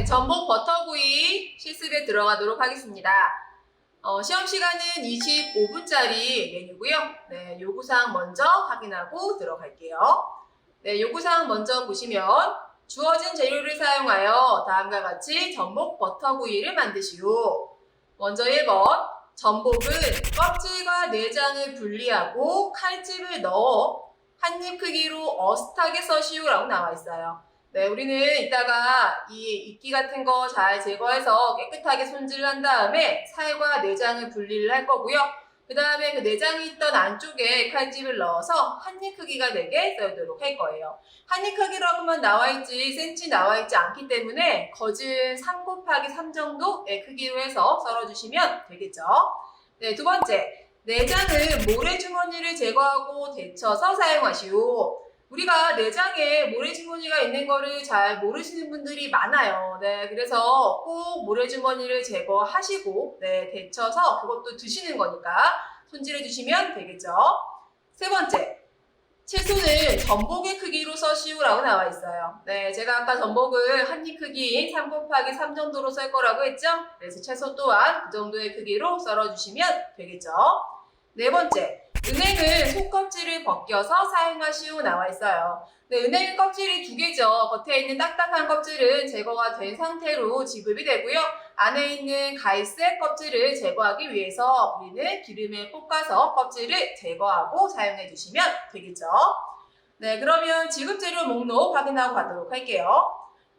네, 전복 버터구이 실습에 들어가도록 하겠습니다. 시험 시간은 25분짜리 메뉴고요. 네, 요구사항 먼저 확인하고 들어갈게요. 네, 요구사항 먼저 보시면 주어진 재료를 사용하여 다음과 같이 전복 버터구이를 만드시오. 먼저 1번, 전복은 껍질과 내장을 분리하고 칼집을 넣어 한입 크기로 어슷하게 써시오라고 나와 있어요. 네, 우리는 이따가 이 이끼 같은 거 잘 제거해서 깨끗하게 손질을 한 다음에 살과 내장을 분리를 할 거고요. 그 다음에 그 내장이 있던 안쪽에 칼집을 넣어서 한입 크기가 되게 썰도록 할 거예요. 한입 크기라고만 나와있지 센치 나와있지 않기 때문에 거진 3 곱하기 3 정도의 크기로 해서 썰어주시면 되겠죠. 네, 두 번째, 내장은 모래주머니를 제거하고 데쳐서 사용하시오. 우리가 내장에 모래주머니가 있는 거를 잘 모르시는 분들이 많아요. 네, 그래서 꼭 모래주머니를 제거하시고 데쳐서 그것도 드시는 거니까 손질해 주시면 되겠죠. 세 번째, 채소는 전복의 크기로 써시오라고 나와 있어요. 네, 제가 아까 전복을 한입 크기인 3 곱하기 3 정도로 썰 거라고 했죠. 그래서 채소 또한 그 정도의 크기로 썰어주시면 되겠죠. 네 번째, 은행은 속껍질을 벗겨서 사용하시오 나와 있어요. 네, 은행은 껍질이 2개죠. 겉에 있는 딱딱한 껍질은 제거가 된 상태로 지급이 되고요. 안에 있는 갈색 껍질을 제거하기 위해서 우리는 기름에 볶아서 껍질을 제거하고 사용해 주시면 되겠죠. 네, 그러면 지급재료 목록 확인하고 가도록 할게요.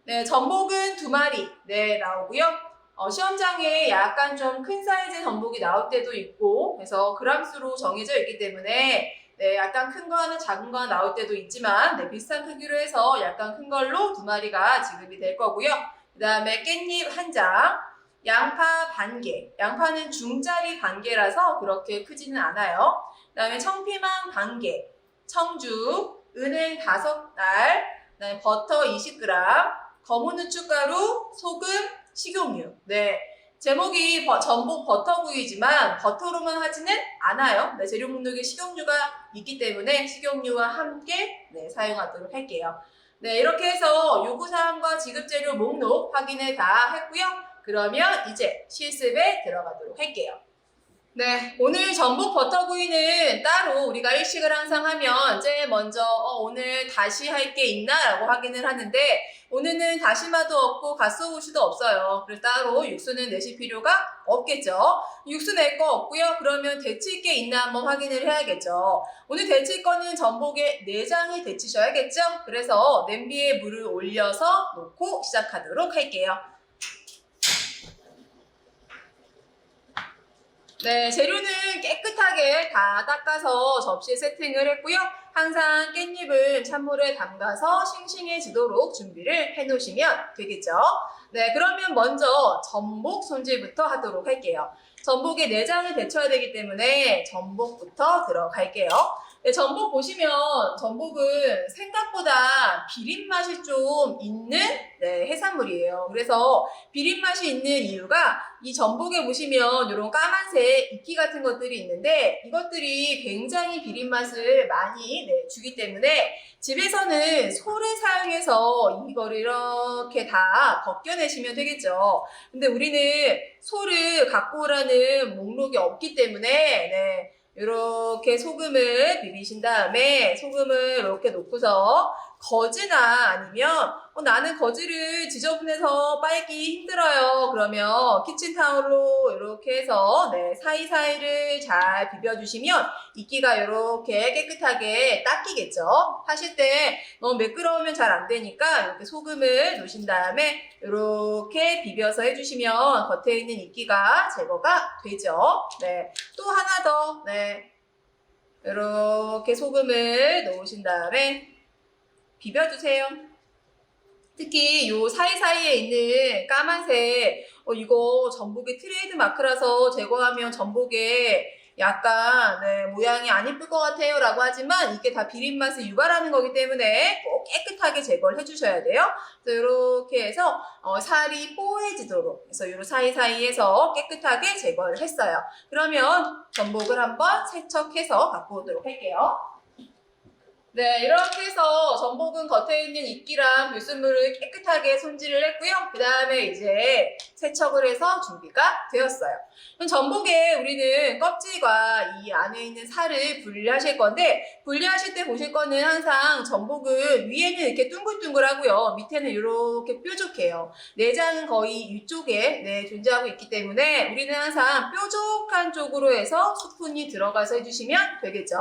네, 전복은 2마리 나오고요. 시험장에 약간 좀 큰 사이즈의 전복이 나올 때도 있고 그래서 그람수로 정해져 있기 때문에 약간 큰 거 하나 작은 거 하나 나올 때도 있지만 비슷한 크기로 해서 약간 큰 걸로 2마리가 지급이 될 거고요. 그 다음에 깻잎 1장, 양파 반개, 양파는 중짜리 반개라서 그렇게 크지는 않아요. 그 다음에 청피망 반개, 청주, 은행 5알, 그다음에 버터 20g, 검은 후춧가루, 소금, 식용유. 네, 제목이 전복 버터구이지만 버터로만 하지는 않아요. 네, 재료 목록에 식용유가 있기 때문에 식용유와 함께 사용하도록 할게요. 네, 이렇게 해서 요구사항과 지급재료 목록 확인을 다 했고요. 그러면 이제 실습에 들어가도록 할게요. 네, 오늘 전복 버터구이는 따로 우리가 일식을 항상 하면 제일 먼저 오늘 다시 할 게 있나 라고 확인을 하는데 오늘은 다시마도 없고 갓소부시도 없어요. 그래서 따로 육수는 내실 필요가 없겠죠. 육수 낼 거 없고요. 그러면 데칠 게 있나 한번 확인을 해야겠죠. 오늘 데칠 거는 전복의 내장을 데치셔야겠죠. 그래서 냄비에 물을 올려서 놓고 시작하도록 할게요. 네, 재료는 깨끗하게 다 닦아서 접시에 세팅을 했고요. 항상 깻잎은 찬물에 담가서 싱싱해지도록 준비를 해 놓으시면 되겠죠. 네, 그러면 먼저 전복 손질부터 하도록 할게요. 전복의 내장을 데쳐야 되기 때문에 전복부터 들어갈게요. 네, 전복 보시면 전복은 생각보다 비린 맛이 좀 있는 해산물이에요. 그래서 비린 맛이 있는 이유가 이 전복에 보시면 이런 까만색 이끼 같은 것들이 있는데 이것들이 굉장히 비린 맛을 많이 주기 때문에 집에서는 소를 사용해서 이거를 이렇게 다 벗겨내시면 되겠죠. 근데 우리는 소를 갖고 오라는 목록이 없기 때문에 이렇게 소금을 비비신 다음에 소금을 이렇게 놓고서 거즈나 아니면 나는 거즈를 지저분해서 빨기 힘들어요. 그러면 키친타올로 이렇게 해서 사이사이를 잘 비벼주시면 이끼가 이렇게 깨끗하게 닦이겠죠. 하실 때 너무 매끄러우면 잘 안 되니까 이렇게 소금을 놓으신 다음에 이렇게 비벼서 해주시면 겉에 있는 이끼가 제거가 되죠. 네, 또 하나 더 이렇게 소금을 놓으신 다음에 비벼주세요. 특히 요 사이사이에 있는 까만색 이거 전복의 트레이드 마크라서 제거하면 전복에 약간 모양이 안 이쁠 것 같아요 라고 하지만 이게 다 비린 맛을 유발하는 거기 때문에 꼭 깨끗하게 제거를 해주셔야 돼요. 그래서 이렇게 해서 살이 뽀해지도록 그래서 요 사이사이에서 깨끗하게 제거를 했어요. 그러면 전복을 한번 세척해서 갖고 오도록 할게요. 네, 이렇게 해서 전복은 겉에 있는 이끼랑 불순물을 깨끗하게 손질을 했고요. 그 다음에 이제 세척을 해서 준비가 되었어요. 그럼 전복에 우리는 껍질과 이 안에 있는 살을 분리하실 건데, 분리하실 때 보실 거는 항상 전복은 위에는 이렇게 둥글둥글하고요. 밑에는 이렇게 뾰족해요. 내장은 거의 위쪽에 존재하고 있기 때문에 우리는 항상 뾰족한 쪽으로 해서 스푼이 들어가서 해주시면 되겠죠.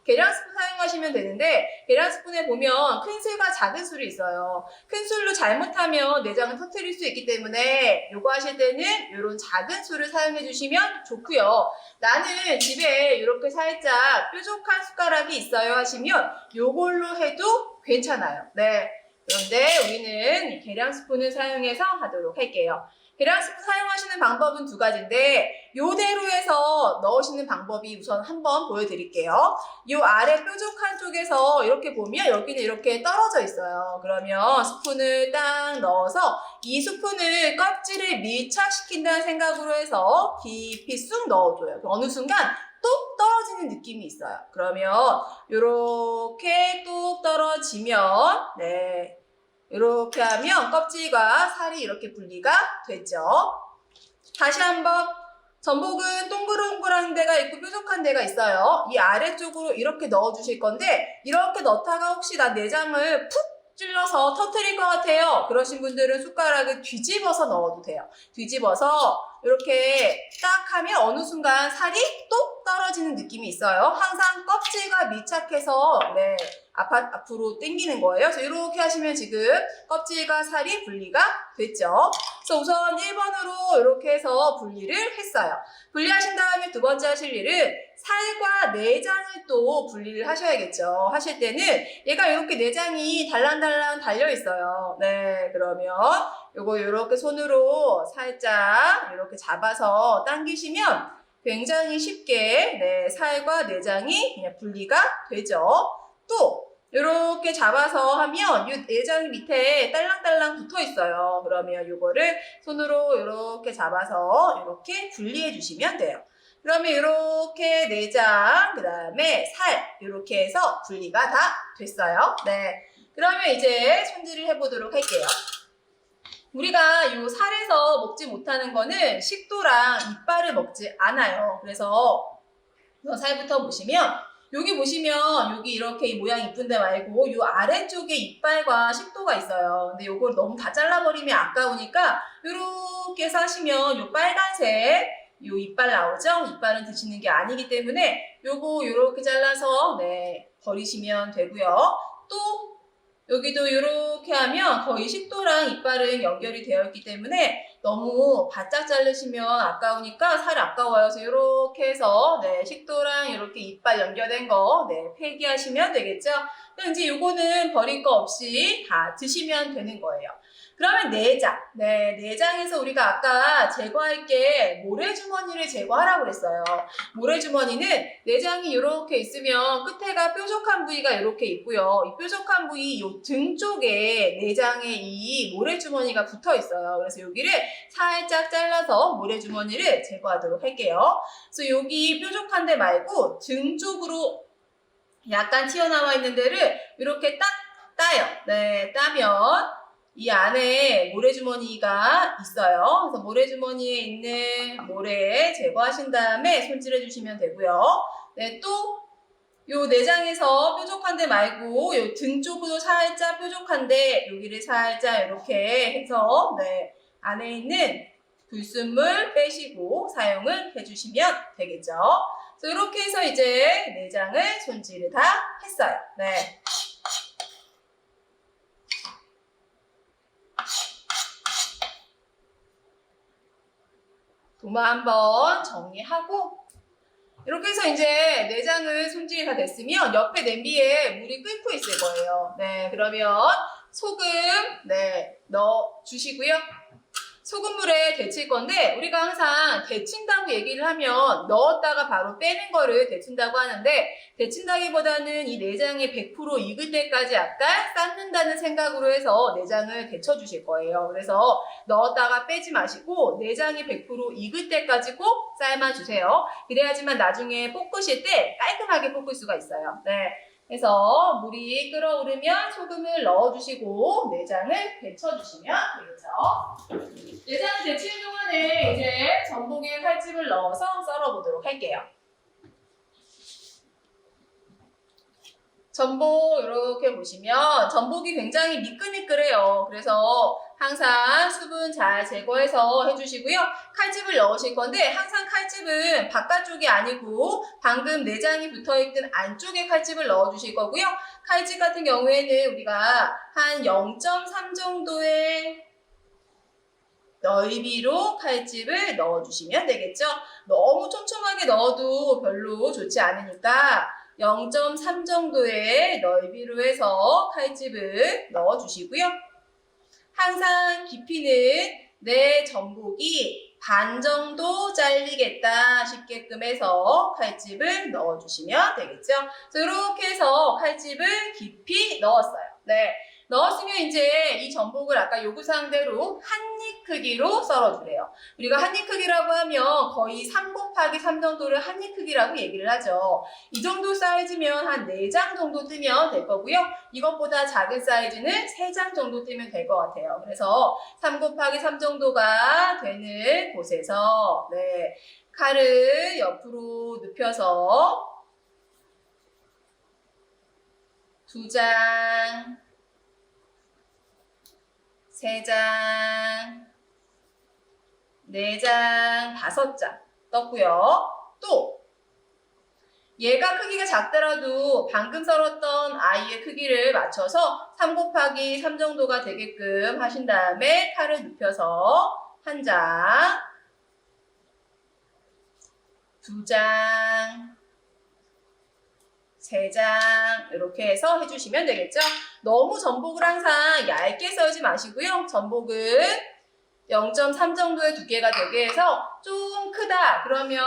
계량 스푼 사용하시면 되는데, 계량 스푼에 보면 큰 술과 작은 술이 있어요. 큰 술로 잘못하면 내장을 터뜨릴 수 있기 때문에 요거 하실 때는 이런 작은 술을 사용해 주시면 좋고요. 나는 집에 이렇게 살짝 뾰족한 숟가락이 있어요 하시면 요걸로 해도 괜찮아요. 네. 그런데 우리는 이 계량 스푼을 사용해서 하도록 할게요. 계량 스푼 사용하시는 방법은 두 가지인데 요대로 해서 넣으시는 방법이 우선 한번 보여드릴게요. 요 아래 뾰족한 쪽에서 이렇게 보면 여기는 이렇게 떨어져 있어요. 그러면 스푼을 딱 넣어서 이 스푼을 껍질에 밀착시킨다는 생각으로 해서 깊이 쑥 넣어줘요. 어느 순간 뚝 떨어지는 느낌이 있어요. 그러면 요렇게 뚝 떨어지면 이렇게 하면 껍질과 살이 이렇게 분리가 됐죠. 다시 한번 전복은 동글동글한 데가 있고 뾰족한 데가 있어요. 이 아래쪽으로 이렇게 넣어주실 건데 이렇게 넣다가 혹시 나 내장을 푹 찔러서 터뜨릴 것 같아요. 그러신 분들은 숟가락을 뒤집어서 넣어도 돼요. 뒤집어서 이렇게 딱 하면 어느 순간 살이 똑 떨어지는 느낌이 있어요. 항상 껍질과 밀착해서 앞으로 당기는 거예요. 그래서 이렇게 하시면 지금 껍질과 살이 분리가 됐죠. 그래서 우선 1번으로 이렇게 해서 분리를 했어요. 분리하신 다음에 두 번째 하실 일은 살과 내장을 또 분리를 하셔야겠죠. 하실 때는 얘가 이렇게 내장이 달랑달랑 달려있어요. 네, 그러면 요거 이렇게 손으로 살짝 이렇게 잡아서 당기시면 굉장히 쉽게 살과 내장이 그냥 분리가 되죠. 또 이렇게 잡아서 하면 이 내장 밑에 딸랑딸랑 붙어 있어요. 그러면 이거를 손으로 이렇게 잡아서 이렇게 분리해 주시면 돼요. 그러면 이렇게 내장, 그 다음에 살 이렇게 해서 분리가 다 됐어요. 네, 그러면 이제 손질을 해보도록 할게요. 우리가 이 살에서 먹지 못하는 거는 식도랑 이빨을 먹지 않아요. 그래서 살부터 보시면 여기 보시면 여기 이렇게 모양 이쁜데 말고 이 아래쪽에 이빨과 식도가 있어요. 근데 이걸 너무 다 잘라버리면 아까우니까 이렇게 해서 하시면 이 빨간색 이 이빨 나오죠? 이빨은 드시는 게 아니기 때문에 요거 이렇게 잘라서 버리시면 되고요. 또 여기도 이렇게 하면 거의 식도랑 이빨은 연결이 되어 있기 때문에 너무 바짝 자르시면 아까우니까 살이 아까워요. 그래서 이렇게 해서 식도랑 이렇게 이빨 연결된 거 폐기하시면 되겠죠. 그럼 이제 요거는 버릴 거 없이 다 드시면 되는 거예요. 그러면 내장. 내장에서 우리가 아까 제거할 게 모래주머니를 제거하라고 그랬어요. 모래주머니는 내장이 이렇게 있으면 끝에가 뾰족한 부위가 이렇게 있고요. 이 뾰족한 부위 이 등 쪽에 내장에 이 모래주머니가 붙어 있어요. 그래서 여기를 살짝 잘라서 모래주머니를 제거하도록 할게요. 그래서 여기 뾰족한 데 말고 등 쪽으로 약간 튀어나와 있는 데를 이렇게 딱 따요. 따면 이 안에 모래주머니가 있어요. 그래서 모래주머니에 있는 모래 제거하신 다음에 손질해 주시면 되고요. 또 요 내장에서 뾰족한 데 말고 요 등 쪽으로 살짝 뾰족한데 여기를 살짝 이렇게 해서 안에 있는 불순물 빼시고 사용을 해주시면 되겠죠. 그래서 이렇게 해서 이제 내장을 손질을 다 했어요. 도마 한번 정리하고 이렇게 해서 이제 내장을 손질이 다 됐으면 옆에 냄비에 물이 끓고 있을 거예요. 그러면 소금 넣어 주시고요. 소금물에 데칠 건데 우리가 항상 데친다고 얘기를 하면 넣었다가 바로 빼는 거를 데친다고 하는데 데친다기보다는 이 내장이 100% 익을 때까지 약간 삶는다는 생각으로 해서 내장을 데쳐 주실 거예요. 그래서 넣었다가 빼지 마시고 내장이 100% 익을 때까지 꼭 삶아 주세요. 그래야지만 나중에 볶으실 때 깔끔하게 볶을 수가 있어요. 해서 물이 끓어오르면 소금을 넣어주시고 내장을 데쳐주시면 되겠죠. 내장을 데치는 동안에 이제 전복에 칼집을 넣어서 썰어보도록 할게요. 전복 이렇게 보시면 전복이 굉장히 미끌미끌해요. 그래서 항상 수분 잘 제거해서 해주시고요. 칼집을 넣으실 건데 항상 칼집은 바깥쪽이 아니고 방금 내장이 붙어있던 안쪽에 칼집을 넣어주실 거고요. 칼집 같은 경우에는 우리가 한 0.3 정도의 넓이로 칼집을 넣어주시면 되겠죠. 너무 촘촘하게 넣어도 별로 좋지 않으니까 0.3 정도의 넓이로 해서 칼집을 넣어주시고요. 항상 깊이는 내 전복이 반 정도 잘리겠다 싶게끔 해서 칼집을 넣어주시면 되겠죠. 이렇게 해서 칼집을 깊이 넣었어요. 네. 넣었으면 이제 이 전복을 아까 요구사항대로 한 입 크기로 썰어주래요. 우리가 한 입 크기라고 하면 거의 3 곱하기 3 정도를 한 입 크기라고 얘기를 하죠. 이 정도 사이즈면 한 4장 정도 뜨면 될 거고요. 이것보다 작은 사이즈는 3장 정도 뜨면 될 것 같아요. 그래서 3 곱하기 3 정도가 되는 곳에서 네, 칼을 옆으로 눕혀서 2장 3장, 4장, 5장 떴고요. 또 얘가 크기가 작더라도 방금 썰었던 아이의 크기를 맞춰서 3 곱하기 3 정도가 되게끔 하신 다음에 칼을 눕혀서 1장, 2장, 3장 이렇게 해서 해주시면 되겠죠. 너무 전복을 항상 얇게 썰지 마시고요. 전복은 0.3 정도의 두께가 되게 해서 좀 크다 그러면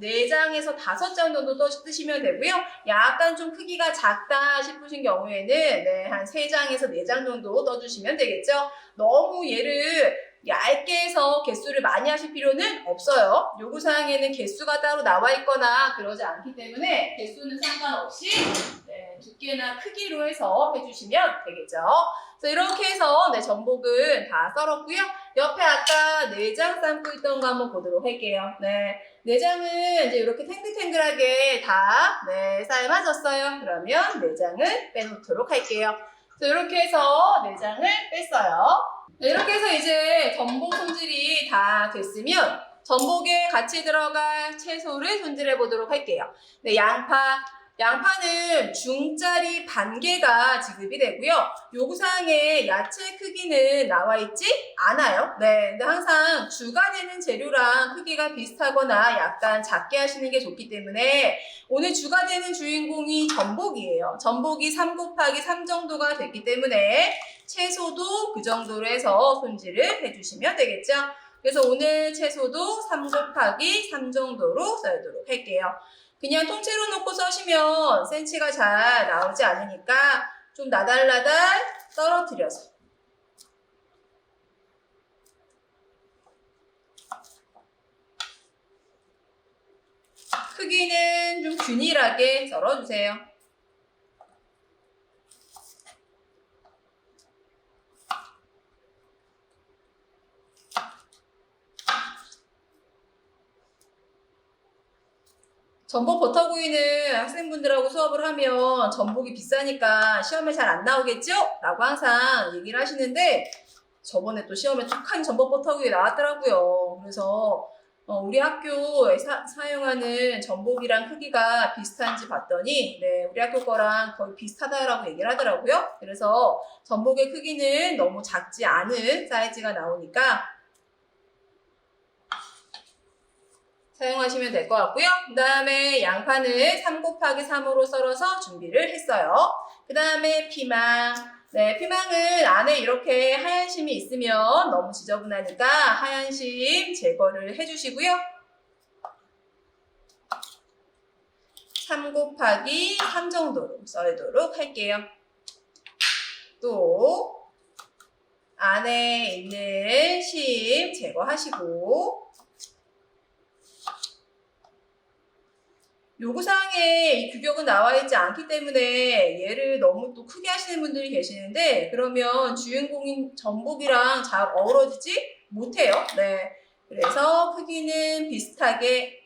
4장에서 5장 정도 뜨시면 되고요. 약간 좀 크기가 작다 싶으신 경우에는 네, 한 3장에서 4장 정도 떠주시면 되겠죠. 너무 얘를 얇게 해서 개수를 많이 하실 필요는 없어요. 요구사항에는 개수가 따로 나와 있거나 그러지 않기 때문에 개수는 상관없이 네, 두께나 크기로 해서 해주시면 되겠죠. 그래서 이렇게 해서 네, 전복은 다 썰었고요. 옆에 아까 내장 삶고 있던 거 한번 보도록 할게요. 네, 내장은 이제 이렇게 탱글탱글하게 다 네, 삶아졌어요. 그러면 내장을 빼놓도록 할게요. 그래서 이렇게 해서 내장을 뺐어요. 네, 이렇게 해서 이제 전복 손질이 다 됐으면 전복에 같이 들어갈 채소를 손질해 보도록 할게요. 네, 양파는 중짜리 반 개가 지급이 되고요. 요구사항에 야채 크기는 나와 있지 않아요. 네, 근데 항상 주가 되는 재료랑 크기가 비슷하거나 약간 작게 하시는 게 좋기 때문에 오늘 주가 되는 주인공이 전복이에요. 전복이 3 곱하기 3 정도가 됐기 때문에 채소도 그 정도로 해서 손질을 해주시면 되겠죠. 그래서 오늘 채소도 3 곱하기 3 정도로 썰도록 할게요. 그냥 통째로 놓고 써시면 센치가 잘 나오지 않으니까 좀 나달나달 떨어뜨려서 크기는 좀 균일하게 썰어주세요. 전복 버터구이는 학생분들하고 수업을 하면 전복이 비싸니까 시험에 잘 안 나오겠죠? 라고 항상 얘기를 하시는데 저번에 또 시험에 툭하니 전복 버터구이 나왔더라고요. 그래서 우리 학교에 사용하는 전복이랑 크기가 비슷한지 봤더니 네, 우리 학교 거랑 거의 비슷하다라고 얘기를 하더라고요. 그래서 전복의 크기는 너무 작지 않은 사이즈가 나오니까 사용하시면 될 것 같고요. 그 다음에 양파는 3 곱하기 3으로 썰어서 준비를 했어요. 그 다음에 피망. 네, 피망은 안에 이렇게 하얀 심이 있으면 너무 지저분하니까 하얀 심 제거를 해주시고요. 3 곱하기 3 정도로 썰도록 할게요. 또 안에 있는 심 제거하시고 요구사항에 이 규격은 나와 있지 않기 때문에 얘를 너무 또 크게 하시는 분들이 계시는데 그러면 주인공인 전복이랑 잘 어우러지지 못해요. 네. 그래서 크기는 비슷하게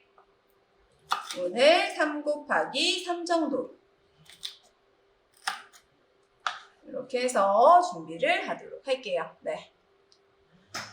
오늘 3 곱하기 3 정도 이렇게 해서 준비를 하도록 할게요. 네.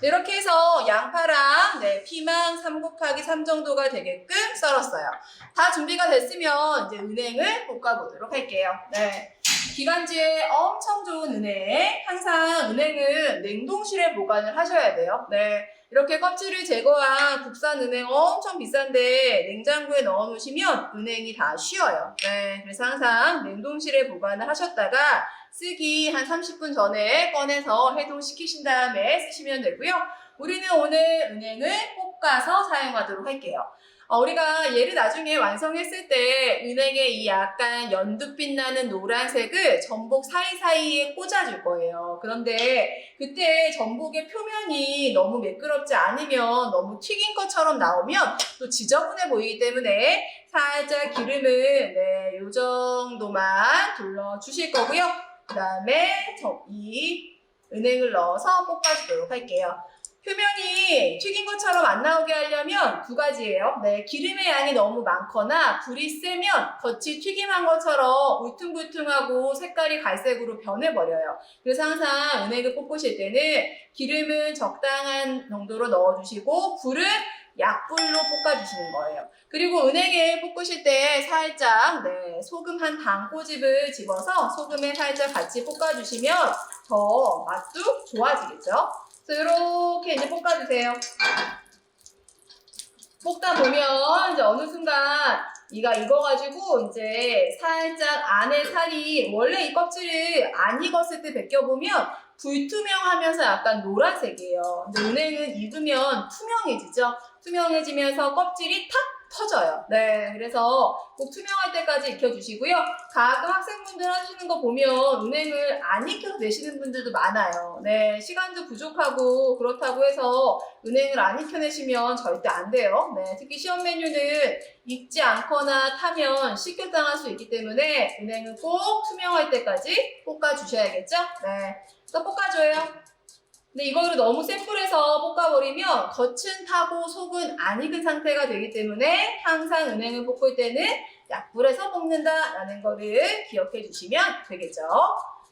이렇게 해서 양파랑 피망 3 곱하기 3 정도가 되게끔 썰었어요. 다 준비가 됐으면 이제 은행을 볶아보도록 할게요. 네. 기관지에 엄청 좋은 은행. 항상 은행은 냉동실에 보관을 하셔야 돼요. 네. 이렇게 껍질을 제거한 국산 은행 엄청 비싼데 냉장고에 넣어 놓으시면 은행이 다 쉬어요. 네. 그래서 항상 냉동실에 보관을 하셨다가 쓰기 한 30분 전에 꺼내서 해동시키신 다음에 쓰시면 되고요. 우리는 오늘 은행을 볶아서 사용하도록 할게요. 우리가 얘를 나중에 완성했을 때 은행의 이 약간 연두빛 나는 노란색을 전복 사이사이에 꽂아줄 거예요. 그런데 그때 전복의 표면이 너무 매끄럽지 않으면 너무 튀긴 것처럼 나오면 또 지저분해 보이기 때문에 살짝 기름을 요 정도만 둘러주실 거고요. 그 다음에 이 은행을 넣어서 볶아주도록 할게요. 표면이 튀긴 것처럼 안 나오게 하려면 두 가지예요. 네, 기름의 양이 너무 많거나 불이 세면 겉이 튀김한 것처럼 울퉁불퉁하고 색깔이 갈색으로 변해버려요. 그래서 항상 은행을 볶으실 때는 기름은 적당한 정도로 넣어주시고 불은 약불로 볶아주시는 거예요. 그리고 은행에 볶으실 때 살짝 소금 한 단꼬집을 집어서 소금에 살짝 같이 볶아주시면 더 맛도 좋아지겠죠. 그래서 이렇게 이제 볶아주세요. 볶다 보면 이제 어느 순간 이가 익어가지고 이제 살짝 안에 살이 원래 이 껍질을 안 익었을 때 벗겨보면 불투명하면서 약간 노란색이에요. 근데 은행은 익으면 투명해지죠. 투명해지면서 껍질이 탁 터져요. 네, 그래서 꼭 투명할 때까지 익혀주시고요. 가끔 학생분들 하시는 거 보면 은행을 안 익혀서 내시는 분들도 많아요. 네, 시간도 부족하고 그렇다고 해서 은행을 안 익혀내시면 절대 안 돼요. 네, 특히 시험 메뉴는 익지 않거나 타면 식교당할 수 있기 때문에 은행은 꼭 투명할 때까지 볶아주셔야겠죠? 네, 또 볶아줘요. 근데 이거를 너무 센 불에서 볶아버리면 겉은 타고 속은 안 익은 상태가 되기 때문에 항상 은행을 볶을 때는 약불에서 볶는다라는 거를 기억해 주시면 되겠죠.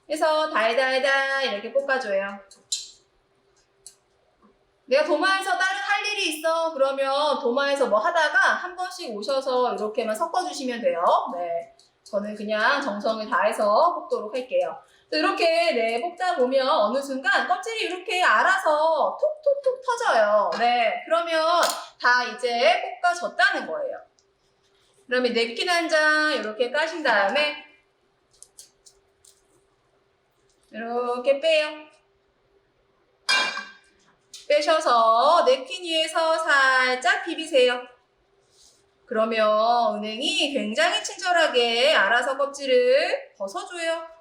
그래서 달달달 이렇게 볶아줘요. 내가 도마에서 다른 할 일이 있어 그러면 도마에서 뭐 하다가 한 번씩 오셔서 이렇게만 섞어주시면 돼요. 네, 저는 그냥 정성을 다해서 볶도록 할게요. 이렇게 볶다 보면 어느 순간 껍질이 이렇게 알아서 톡톡톡 터져요. 네, 그러면 다 이제 볶아졌다는 거예요. 그러면 냅킨 한 장 이렇게 까신 다음에 이렇게 빼요. 빼셔서 냅킨 위에서 살짝 비비세요. 그러면 은행이 굉장히 친절하게 알아서 껍질을 벗어줘요.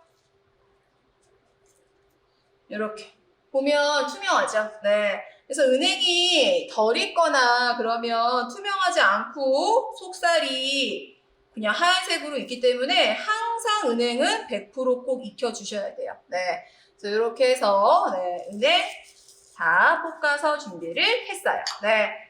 이렇게 보면 투명하죠. 네. 그래서 은행이 덜 익거나 그러면 투명하지 않고 속살이 그냥 하얀색으로 있기 때문에 항상 은행은 100% 꼭 익혀주셔야 돼요. 네. 그래서 이렇게 해서 은행 다 볶아서 준비를 했어요. 네.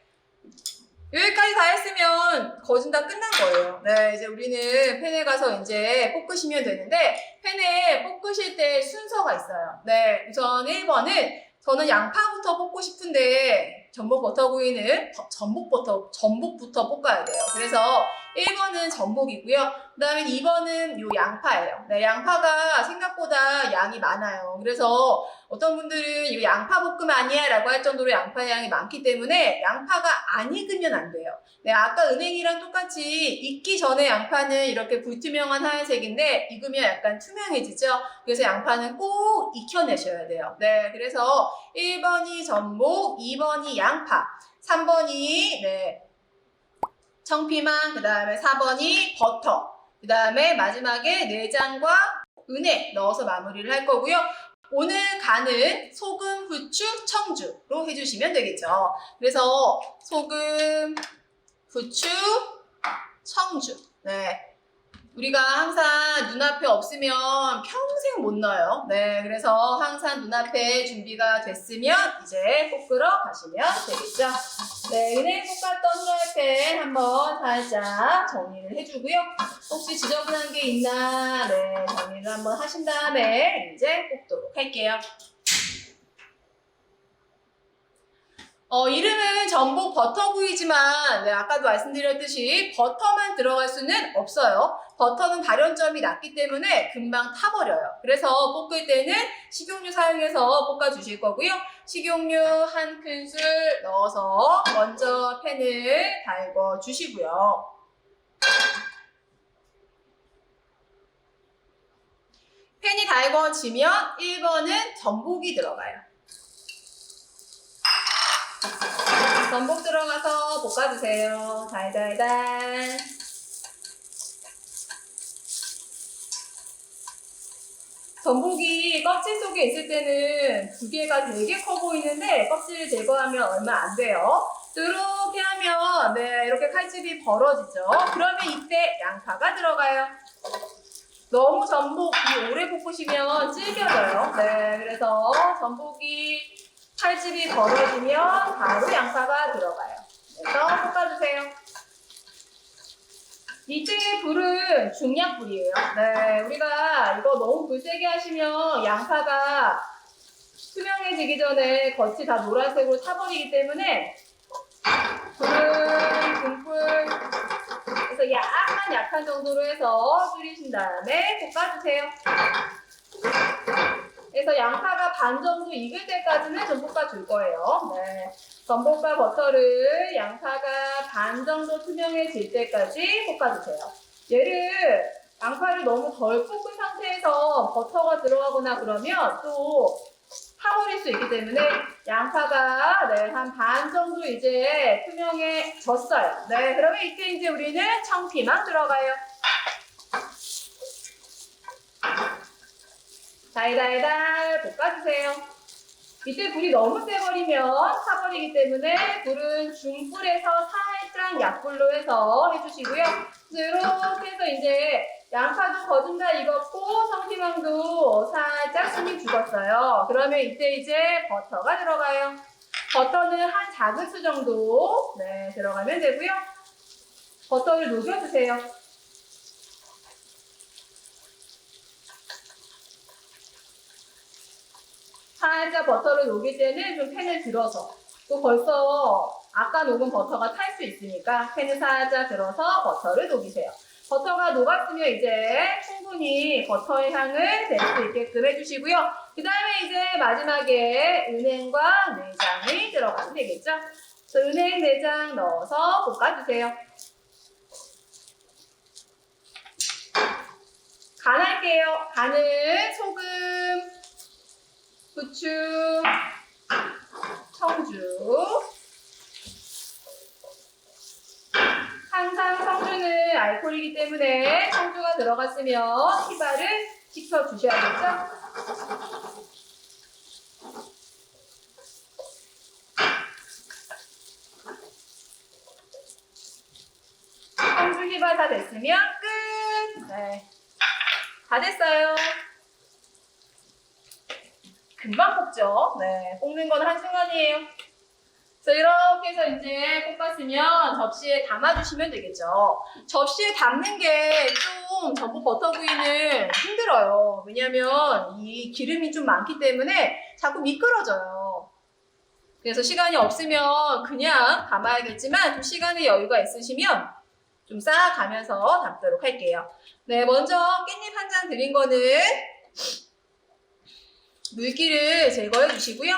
여기까지 다 했으면 거진 다 끝난 거예요. 네, 이제 우리는 팬에 가서 이제 볶으시면 되는데 팬에 볶으실 때 순서가 있어요. 네, 우선 1번은 저는 양파부터 볶고 싶은데 전복 버터구이는 전복부터 볶아야 돼요. 그래서 1번은 전복이고요. 그 다음에 2번은 요 양파예요. 네, 양파가 생각보다 양이 많아요. 그래서 어떤 분들은 이거 양파 볶음 아니야 라고 할 정도로 양파 양이 많기 때문에 양파가 안 익으면 안 돼요. 네, 아까 은행이랑 똑같이 익기 전에 양파는 이렇게 불투명한 하얀색인데 익으면 약간 투명해지죠. 그래서 양파는 꼭 익혀내셔야 돼요. 네, 그래서 1번이 전복, 2번이 양파, 3번이 청피망, 그 다음에 4번이 버터, 그 다음에 마지막에 내장과 은행 넣어서 마무리를 할 거고요. 오늘 간은 소금, 후추, 청주로 해주시면 되겠죠. 그래서 소금, 후추, 청주. 네. 우리가 항상 눈앞에 없으면 평생 못 넣어요. 네, 그래서 항상 눈앞에 준비가 됐으면 이제 볶으러 가시면 되겠죠. 네, 은행 볶았던 후라이팬 한번 살짝 정리를 해주고요. 혹시 지저분한 게 있나, 네, 정리를 한번 하신 다음에 이제 볶도록 할게요. 이름은 전복 버터구이지만 네, 아까도 말씀드렸듯이 버터만 들어갈 수는 없어요. 버터는 발연점이 낮기 때문에 금방 타버려요. 그래서 볶을 때는 식용유 사용해서 볶아주실 거고요. 식용유 한 큰술 넣어서 먼저 팬을 달궈 주시고요. 팬이 달궈지면 1번은 전복이 들어가요. 전복 들어가서 볶아주세요. 달달달. 전복이 껍질 속에 있을 때는 두 개가 되게 커 보이는데 껍질을 제거하면 얼마 안 돼요. 이렇게 하면 네, 이렇게 칼집이 벌어지죠. 그러면 이때 양파가 들어가요. 너무 전복이 오래 볶으시면 질겨져요. 네, 그래서 전복이 칼집이 벌어지면 바로 양파가 들어가요. 그래서 볶아주세요. 이때 불은 중약불이에요. 네, 우리가 이거 너무 불 세게 하시면 양파가 투명해지기 전에 겉이 다 노란색으로 타버리기 때문에 불은 중불, 그래서 약간 약한 정도로 해서 줄이신 다음에 볶아주세요. 그래서 양파가 반 정도 익을 때까지는 좀 볶아줄 거예요. 네. 전복과 버터를 양파가 반 정도 투명해질 때까지 볶아주세요. 얘를 양파를 너무 덜 볶은 상태에서 버터가 들어가거나 그러면 또 타버릴 수 있기 때문에 양파가 네, 한 반 정도 이제 투명해졌어요. 네, 그러면 이때 이제 우리는 청피망 들어가요. 달달달 볶아주세요. 이때 불이 너무 세버리면 타버리기 때문에 불은 중불에서 살짝 약불로 해서 해주시고요. 이렇게 해서 이제 양파도 거진 다 익었고 청피망도 살짝 숨이 죽었어요. 그러면 이때 이제 버터가 들어가요. 버터는 한 작은수 정도 네, 들어가면 되고요. 버터를 녹여주세요. 살짝 버터를 녹일 때는 좀 팬을 들어서 또 벌써 아까 녹은 버터가 탈 수 있으니까 팬을 살짝 들어서 버터를 녹이세요. 버터가 녹았으면 이제 충분히 버터의 향을 낼 수 있게끔 해주시고요. 그 다음에 이제 마지막에 은행과 내장이 들어가면 되겠죠. 그래서 은행, 내장 넣어서 볶아주세요. 간할게요. 간은 소금, 후추, 청주. 항상 청주는 알코올이기 때문에 청주가 들어갔으면 희발을 지켜주셔야겠죠? 청주 희발 다 됐으면 끝! 네. 다 됐어요. 금방 볶죠. 네, 볶는 건 한순간이에요. 그래서 이렇게 해서 이제 볶았으면 접시에 담아주시면 되겠죠. 접시에 담는 게 좀 전복 버터구이는 힘들어요. 왜냐면 이 기름이 좀 많기 때문에 자꾸 미끄러져요. 그래서 시간이 없으면 그냥 담아야겠지만 좀 시간의 여유가 있으시면 좀 쌓아가면서 담도록 할게요. 네, 먼저 깻잎 한 장 드린 거는 물기를 제거해 주시고요.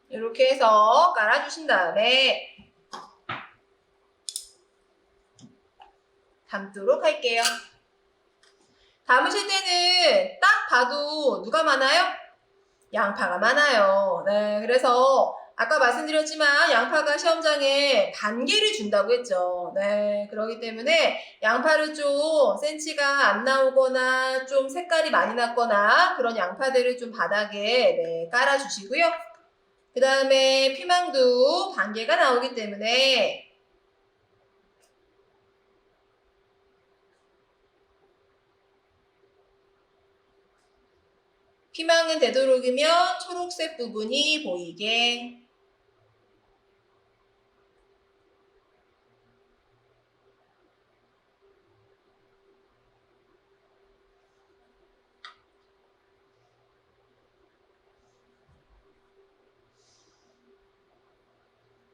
이렇게 해서 깔아주신 다음에 담도록 할게요. 담으실 때는 딱 봐도 누가 많아요? 양파가 많아요. 네, 그래서 아까 말씀드렸지만 양파가 시험장에 반개를 준다고 했죠. 네, 그렇기 때문에 양파를 좀 센치가 안 나오거나 좀 색깔이 많이 났거나 그런 양파들을 좀 바닥에 네, 깔아주시고요. 그 다음에 피망도 반개가 나오기 때문에 피망은 되도록이면 초록색 부분이 보이게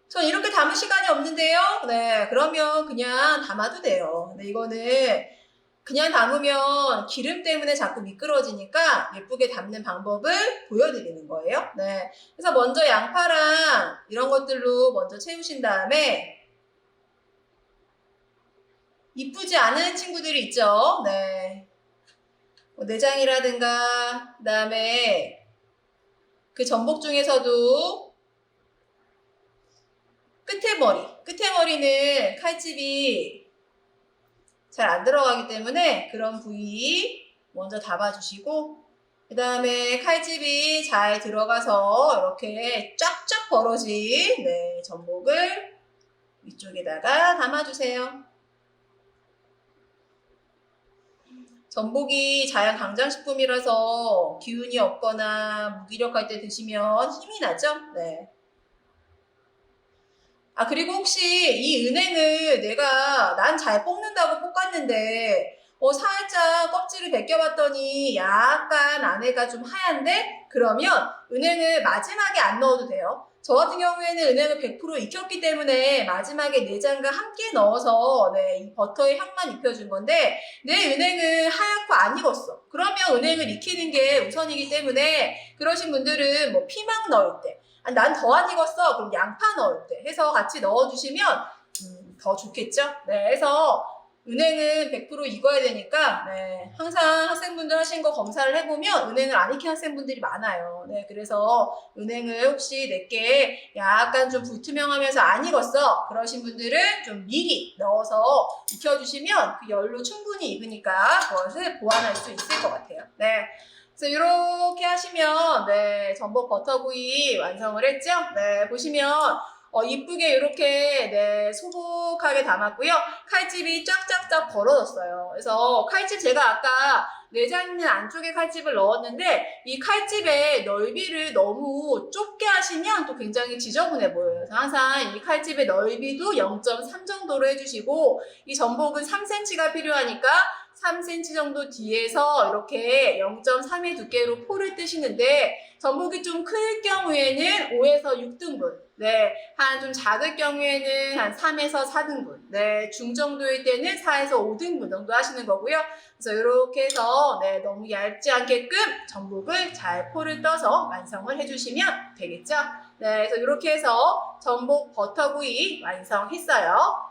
전 이렇게 담을 시간이 없는데요. 네, 그러면 그냥 담아도 돼요. 네, 이거는 그냥 담으면 기름 때문에 자꾸 미끄러지니까 예쁘게 담는 방법을 보여드리는 거예요. 네, 그래서 먼저 양파랑 이런 것들로 먼저 채우신 다음에 이쁘지 않은 친구들이 있죠. 네, 뭐 내장이라든가 그 다음에 그 전복 중에서도 끝에 머리는 칼집이 잘 안 들어가기 때문에 그런 부위 먼저 담아주시고 그 다음에 칼집이 잘 들어가서 이렇게 쫙쫙 벌어진 네, 전복을 위쪽에다가 담아주세요. 전복이 자연 강장식품이라서 기운이 없거나 무기력할 때 드시면 힘이 나죠? 네. 아, 그리고 혹시 이 은행을 난 잘 볶는다고 볶았는데, 살짝 껍질을 벗겨봤더니 약간 안에가 좀 하얀데? 그러면 은행을 마지막에 안 넣어도 돼요. 저 같은 경우에는 은행을 100% 익혔기 때문에 마지막에 내장과 함께 넣어서 네, 이 버터의 향만 입혀준 건데, 내 은행은 하얗고 안 익었어. 그러면 은행을 익히는 게 우선이기 때문에 그러신 분들은 뭐 피망 넣을 때, 난 더 안 익었어. 그럼 양파 넣을 때 해서 같이 넣어주시면 더 좋겠죠? 네, 해서 은행은 100% 익어야 되니까 네, 항상 학생분들 하신 거 검사를 해보면 은행을 안 익힌 학생분들이 많아요. 네, 그래서 은행을 혹시 내게 약간 좀 불투명하면서 안 익었어. 그러신 분들은 좀 미리 넣어서 익혀주시면 그 열로 충분히 익으니까 그것을 보완할 수 있을 것 같아요. 네. 그래서 이렇게 하시면 네, 전복 버터구이 완성을 했죠? 네, 보시면 이쁘게 이렇게 네, 소복하게 담았고요. 칼집이 쫙쫙쫙 벌어졌어요. 그래서 칼집 제가 아까 내장 있는 안쪽에 칼집을 넣었는데 이 칼집의 넓이를 너무 좁게 하시면 또 굉장히 지저분해 보여요. 그래서 항상 이 칼집의 넓이도 0.3 정도로 해주시고 이 전복은 3cm가 필요하니까 3cm 정도 뒤에서 이렇게 0.3의 두께로 포를 뜨시는데 전복이 좀 클 경우에는 5에서 6등분 네, 한 좀 작을 경우에는 한 3에서 4등분 네, 중 정도일 때는 4에서 5등분 정도 하시는 거고요. 그래서 이렇게 해서 네, 너무 얇지 않게끔 전복을 잘 포를 떠서 완성을 해주시면 되겠죠. 네, 그래서 이렇게 해서 전복 버터구이 완성했어요.